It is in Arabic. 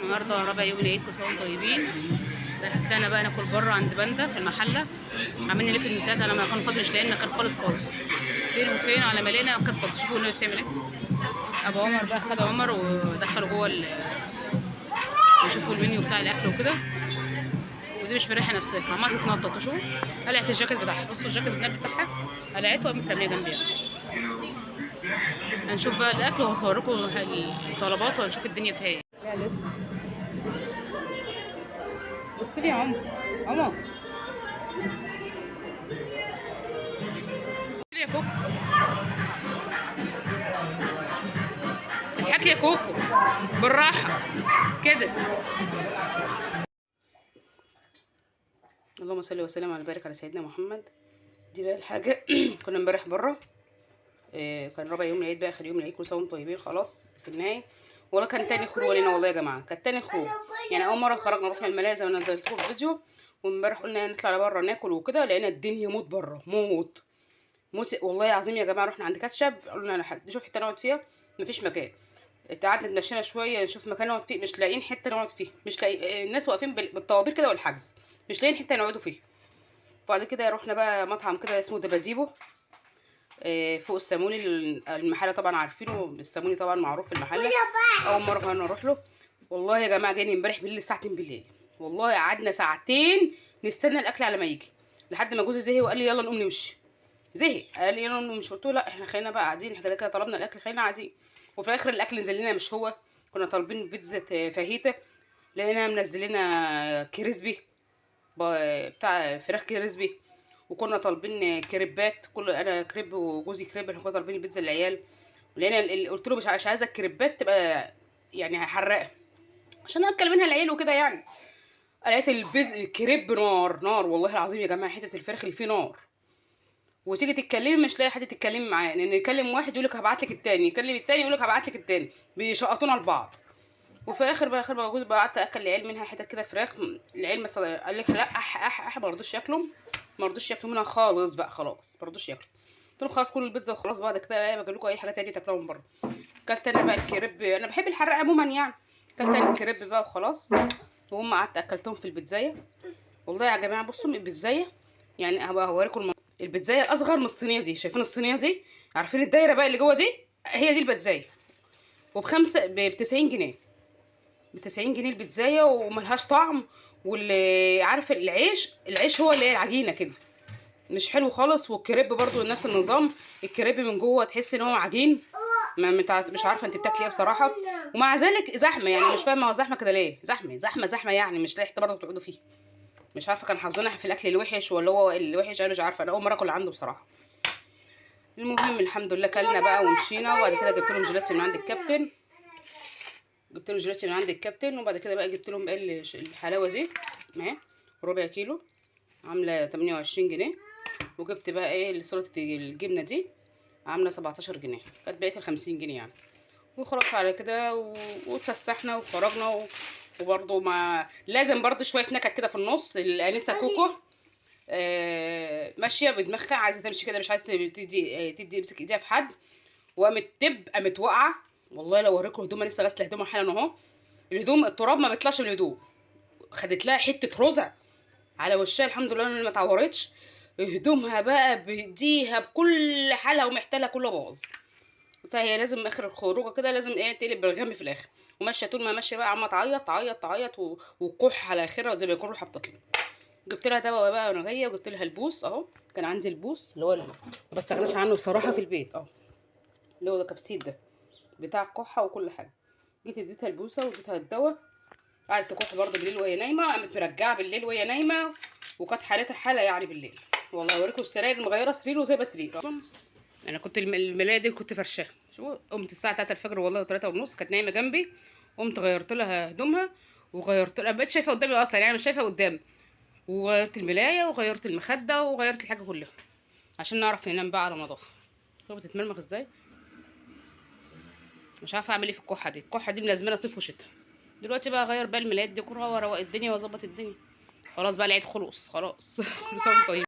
النهارده رابع يوم العيد، كل سنه وانتم طيبين. طلعنا بقى ناكل بره عند باندا في المحله. عمالين نلف المساحات على مكان فاضي، مش لاقيين مكان خالص خالص. فين وفين على ما لقينا مكان فاضي. شوفوا النبي بتعمل ايه. ابو عمر بقى خد عمر ودخله جوه وشوفوا المنيو بتاع الاكل وكده. ودي مش مريحه نفسها، عماله تتنطط. وشوفوا قلعت الجاكيت بتاعها، بصوا الجاكيت النبي بتاعها قلعته وقامت رميه جنبيها. هنشوف بقى الاكل وهصور لكم الطلبات وهنشوف الدنيا فيها ايه. لا لسه. بص لي يا عمر. عمر يا كوكو، الحكي يا كوكو بالراحه كده. اللهم صل وسلم على بارك على سيدنا محمد. دي بقى الحاجه. كنا امبارح بره، كان رابع يوم العيد بقى، اخر يوم العيد، كل سنه وانتم طيبين. خلاص في النهايه، ولا كان تاني خروج لنا والله يا جماعه، كانت تاني خروج. يعني اول مره خرجنا رحنا الملاهي زي ما نزلت لكم في الفيديو، وامبارح قلنا نطلع بره ناكل وكده، لقينا الدنيا موت بره، موت موت والله العظيم يا جماعه. رحنا عند كاتشب، قلنا نشوف حته نقعد فيها، مفيش مكان. قعدنا اتمشينا شويه نشوف مكان نقعد فيه، مش لاقيين حته نقعد فيه، مش لاقي الناس واقفين بالطوابير كده والحجز، مش لاقيين حته نقعدوا فيه. وبعد كده رحنا بقى مطعم كده اسمه دباديبو، فوق الساموني. المحل طبعا عارفينه، الساموني طبعا معروف في المحل. اول مره نروح له والله يا جماعه. جاني امبارح بالليل الساعه 2 بالليل، والله قعدنا ساعتين نستنى الاكل على ما يجي، لحد ما جوزي زهق وقال لي يلا نقوم نمشي. زهق قال لي يلا نقوم نمشي، قلت له لا احنا خلينا بقى قاعدين، احنا كده كده طلبنا الاكل خلينا قاعدين. وفي الاخر الاكل نزل لنا مش هو، كنا طالبين بيتزا فاهيتا، لقينا منزلينا كريسبي بتاع فراخ كريسبي. وكنا طالبين كريبات، انا كريب وجوزي كريب، احنا كنا طالبين البيتزا للعيال. لقينا قلت له مش عايزه الكريبات تبقى يعني حراقه عشان اكل منها العيال وكده يعني. لقيت الكريب نار نار والله العظيم يا جماعه، حته الفراخ اللي فيه نار. وتيجي تتكلمي مش لاقي حد تتكلمي معاه، لان يكلم واحد يقول لك هبعت لك التاني، يكلم التاني يقول لك هبعت لك التاني، بيشقطونا لبعض. وفي الاخر بقى جوزي بقى قعدت اكل العيال منها حتت كده فراخ. العيال مثلا قال لك لا ما رضوش ياكلوا، ما رضوش ياكلوا منها خالص بقى، خلاص ما رضوش ياكلوا. قلت لهم خلاص كلوا البيتزا وخلاص، بعد كده بقى بجيب لكم اي حاجه تانية تاكلوها من بره. اكلت انا بقى الكريب، انا بحب الحراق عموما يعني. اكلت انا الكريب بقى وخلاص، وهم قعدت اكلتهم في البيتزايه. والله يا جماعه بصوا البيتزايه، يعني هبقى هوريكم البيتزايه الاصغر من الصينيه دي. شايفين الصينيه دي؟ عارفين الدايره بقى اللي جوه دي؟ هي دي البيتزايه. وبخمسه ب 90 جنيه، ب 90 جنيه البيتزايه، وملهاش طعم. واللي عارف العيش هو اللي هي العجينه كده، مش حلو خالص. والكريب برضو نفس النظام، الكريب من جوه تحس ان هو عجين، مش عارفه انت بتاكلي ايه بصراحه. ومع ذلك زحمه، يعني مش فاهمه هو زحمه كده ليه، زحمه يعني، مش لاقي حته برضه تقعدوا فيه. مش عارفه كان حظنا في الاكل الوحش ولا هو الوحش، انا مش عارفه، انا اول مره اكل عنده بصراحه. المهم الحمد لله كلنا بقى ومشينا. وبعد كده جبت لهم جيلاتي من عند الكابتن، وبعد كده بقى جبت لهم بقى الحلاوه دي معاه ربع كيلو، عامله 28 جنيه. وجبت بقى ايه سلطه الجبنه دي، عامله 17 جنيه، كانت بقيت 50 جنيه يعني. وخلاص على كده واتفسحنا وخرجنا وبرضه ما لازم برضه شويه نكت كده في النص. الانسه كوكو ماشيه بدماغها، عايزه تمشي كده، مش عايزه تدي امسك ايديها في حد، قامت واقعه. والله لو اوريكم هدومها، لسه غاسله هدومها حالا اهو. الهدوم التراب ما بيطلعش من الهدوم، خدت لها حته رزع على وشها، الحمد لله ان ما اتعورتش. هدومها بقى بايديها بكل حالها ومحتاله كله باظ. قلت هي لازم اخر الخروجه كده لازم ايه تقلب بالغم في الاخر. وماشيه طول ما ماشيه بقى عماله تعيط وكح على اخرها زي ما يكون روحها بتطلع. جبت لها دواء بقى وانا جايه، وجبت لها البوس اهو. كان عندي البوس اللي هو ما بستغناش عنه بصراحه في البيت اهو، اللي هو ده كبسيد ده بتاع الكحه وكل حاجه. جيت اديتها البوسه واديتها الدواء، قعدت تكح برضه بالليل وهي نايمه، قامت مرجعه بالليل وهي نايمه، وكانت حالتها حاله يعني بالليل. والله اوريكم السراير مغيره سرير وزي سرير. انا كنت الملايه دي كنت فرشاها. شوفوا قمت الساعه 3 الفجر والله و3 ونص، كانت نايمه جنبي، قمت غيرت لها هدومها، وغيرت لها، بقيت شايفه قدامي اصلا يعني مش شايفه قدامي. وغيرت الملايه وغيرت المخده وغيرت الحاجه كلها عشان نعرف ننام بقى على نظافه. شوفوا بتتمرمغ ازاي. مش عارفه اعمل ايه في الكحه دي ملازمانه صيف وشتاء. دلوقتي بقى اغير بقى الملايات دي كلها واروق الدنيا واظبط الدنيا. خلاص بقى العيد خلص خلاص. كل سنه وانتم طيبين.